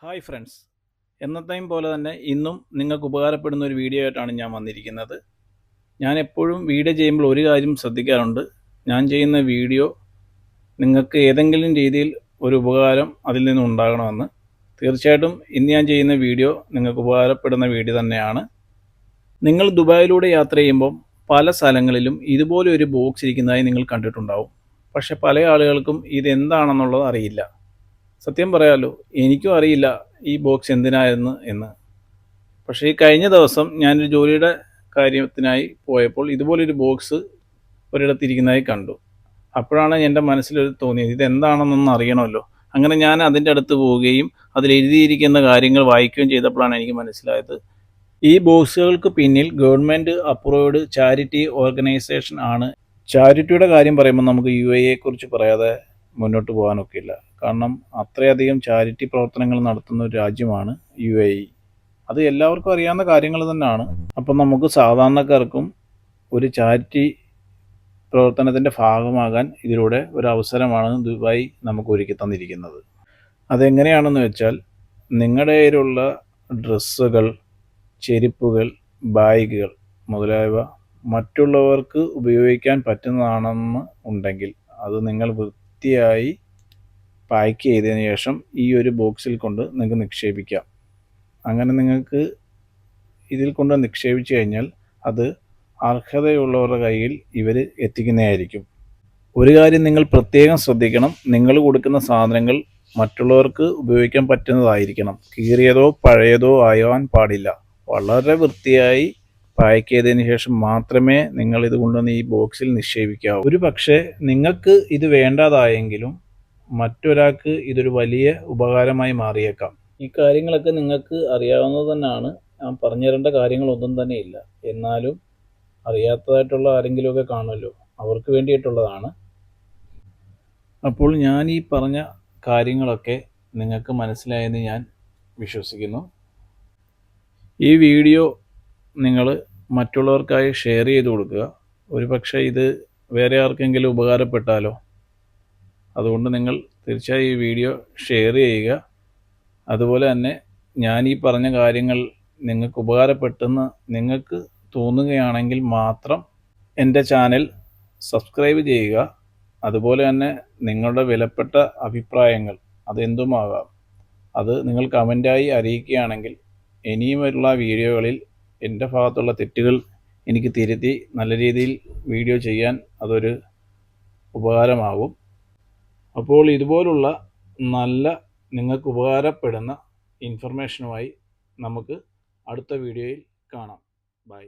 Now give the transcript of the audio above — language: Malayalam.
ഹായ് ഫ്രണ്ട്സ്, എന്നത്തെയും പോലെ തന്നെ ഇന്നും നിങ്ങൾക്ക് ഉപകാരപ്പെടുന്ന ഒരു വീഡിയോ ആയിട്ടാണ് ഞാൻ വന്നിരിക്കുന്നത്. ഞാൻ എപ്പോഴും വീഡിയോ ചെയ്യുമ്പോൾ ഒരു കാര്യം ശ്രദ്ധിക്കാറുണ്ട്. ഞാൻ ചെയ്യുന്ന വീഡിയോ നിങ്ങൾക്ക് ഏതെങ്കിലും രീതിയിൽ ഒരു ഉപകാരം അതിൽ നിന്നും ഉണ്ടാകണമെന്ന്. തീർച്ചയായിട്ടും ഇന്ന് ഞാൻ ചെയ്യുന്ന വീഡിയോ നിങ്ങൾക്ക് ഉപകാരപ്പെടുന്ന വീഡിയോ തന്നെയാണ്. നിങ്ങൾ ദുബായിലൂടെ യാത്ര ചെയ്യുമ്പം പല സ്ഥലങ്ങളിലും ഇതുപോലെ ഒരു ബോക്സ് ഇരിക്കുന്നതായി നിങ്ങൾ കണ്ടിട്ടുണ്ടാവും. പക്ഷെ പല ആളുകൾക്കും ഇതെന്താണെന്നുള്ളത് അറിയില്ല. സത്യം പറയാമല്ലോ, എനിക്കും അറിയില്ല ഈ ബോക്സ് എന്തിനായിരുന്നു എന്ന്. പക്ഷേ ഈ കഴിഞ്ഞ ദിവസം ഞാനൊരു ജോലിയുടെ കാര്യത്തിനായി പോയപ്പോൾ ഇതുപോലൊരു ബോക്സ് ഒരിടത്തിരിക്കുന്നതായി കണ്ടു. അപ്പോഴാണ് എൻ്റെ മനസ്സിലൊരു തോന്നിയത്, ഇതെന്താണെന്നൊന്ന് അറിയണമല്ലോ. അങ്ങനെ ഞാൻ അതിൻ്റെ അടുത്ത് പോവുകയും അതിൽ എഴുതിയിരിക്കുന്ന കാര്യങ്ങൾ വായിക്കുകയും ചെയ്തപ്പോഴാണ് എനിക്ക് മനസ്സിലായത്, ഈ ബോക്സുകൾക്ക് പിന്നിൽ ഗവൺമെൻറ് അപ്രൂവ്ഡ് ചാരിറ്റി ഓർഗനൈസേഷൻ ആണ്. ചാരിറ്റിയുടെ കാര്യം പറയുമ്പോൾ നമുക്ക് UAE കുറിച്ച് പറയാതെ മുന്നോട്ട് പോകാനൊക്കില്ല. കാരണം അത്രയധികം ചാരിറ്റി പ്രവർത്തനങ്ങൾ നടത്തുന്ന ഒരു രാജ്യമാണ് UAE. അത് എല്ലാവർക്കും അറിയാവുന്ന കാര്യങ്ങൾ തന്നെയാണ്. അപ്പം നമുക്ക് സാധാരണക്കാർക്കും ഒരു ചാരിറ്റി പ്രവർത്തനത്തിൻ്റെ ഭാഗമാകാൻ ഇതിലൂടെ ഒരു അവസരമാണ് ദുബായ് നമുക്ക് ഒരുക്കി തന്നിരിക്കുന്നത്. അതെങ്ങനെയാണെന്ന് വെച്ചാൽ, നിങ്ങളുടെ കയ്യിലുള്ള ഡ്രസ്സുകൾ, ചെരുപ്പുകൾ, ബാഗുകൾ മുതലായവ മറ്റുള്ളവർക്ക് ഉപയോഗിക്കാൻ പറ്റുന്നതാണെന്ന് ഉണ്ടെങ്കിൽ അത് നിങ്ങൾ വൃത്തിയായി പാക്ക് ചെയ്തതിന് ശേഷം ഈ ഒരു ബോക്സിൽ കൊണ്ട് നിങ്ങൾക്ക് നിക്ഷേപിക്കാം. അങ്ങനെ നിങ്ങൾക്ക് ഇതിൽ കൊണ്ട് നിക്ഷേപിച്ചു കഴിഞ്ഞാൽ അത് അർഹതയുള്ളവരുടെ കയ്യിൽ ഇവർ എത്തിക്കുന്നതായിരിക്കും. ഒരു കാര്യം നിങ്ങൾ പ്രത്യേകം ശ്രദ്ധിക്കണം, നിങ്ങൾ കൊടുക്കുന്ന സാധനങ്ങൾ മറ്റുള്ളവർക്ക് ഉപയോഗിക്കാൻ പറ്റുന്നതായിരിക്കണം. കീറിയതോ പഴയതോ ആവാൻ പാടില്ല. വളരെ വൃത്തിയായി പാക്ക് ചെയ്തതിന് ശേഷം മാത്രമേ നിങ്ങൾ ഇത് കൊണ്ടുവന്ന് ഈ ബോക്സിൽ നിക്ഷേപിക്കാവൂ. ഒരു പക്ഷേ നിങ്ങൾക്ക് ഇത് വേണ്ടതായെങ്കിലും മറ്റൊരാൾക്ക് ഇതൊരു വലിയ ഉപകാരമായി മാറിയേക്കാം. ഈ കാര്യങ്ങളൊക്കെ നിങ്ങൾക്ക് അറിയാവുന്നത് തന്നെയാണ്. ഞാൻ പറഞ്ഞു തരേണ്ട കാര്യങ്ങളൊന്നും തന്നെ ഇല്ല. എന്നാലും അറിയാത്തതായിട്ടുള്ള ആരെങ്കിലുമൊക്കെ കാണുമല്ലോ, അവർക്ക് വേണ്ടിയിട്ടുള്ളതാണ്. അപ്പോൾ ഞാൻ ഈ പറഞ്ഞ കാര്യങ്ങളൊക്കെ നിങ്ങൾക്ക് മനസ്സിലായെന്ന് ഞാൻ വിശ്വസിക്കുന്നു. ഈ വീഡിയോ നിങ്ങൾ മറ്റുള്ളവർക്കായി ഷെയർ ചെയ്ത് കൊടുക്കുക. ഒരു പക്ഷേ ഇത് വേറെ ആർക്കെങ്കിലും ഉപകാരപ്പെട്ടാലോ. അതുകൊണ്ട് നിങ്ങൾ തീർച്ചയായും ഈ വീഡിയോ ഷെയർ ചെയ്യുക. അതുപോലെ തന്നെ ഞാൻ ഈ പറഞ്ഞ കാര്യങ്ങൾ നിങ്ങൾക്ക് ഉപകാരപ്പെട്ടെന്ന് നിങ്ങൾക്ക് തോന്നുകയാണെങ്കിൽ മാത്രം എൻ്റെ ചാനൽ സബ്സ്ക്രൈബ് ചെയ്യുക. അതുപോലെ തന്നെ നിങ്ങളുടെ വിലപ്പെട്ട അഭിപ്രായങ്ങൾ അതെന്തുമാകാം, അത് നിങ്ങൾ കമൻറ്റായി അറിയിക്കുകയാണെങ്കിൽ ഇനിയുമുള്ള വീഡിയോകളിൽ എൻ്റെ ഭാഗത്തുള്ള തെറ്റുകൾ എനിക്ക് തിരുത്തി നല്ല രീതിയിൽ വീഡിയോ ചെയ്യാൻ അതൊരു ഉപകാരമാകും. അപ്പോൾ ഇതുപോലുള്ള നല്ല നിങ്ങൾക്ക് ഉപകാരപ്പെടുന്ന ഇൻഫർമേഷനുമായി നമുക്ക് അടുത്ത വീഡിയോയിൽ കാണാം. ബൈ.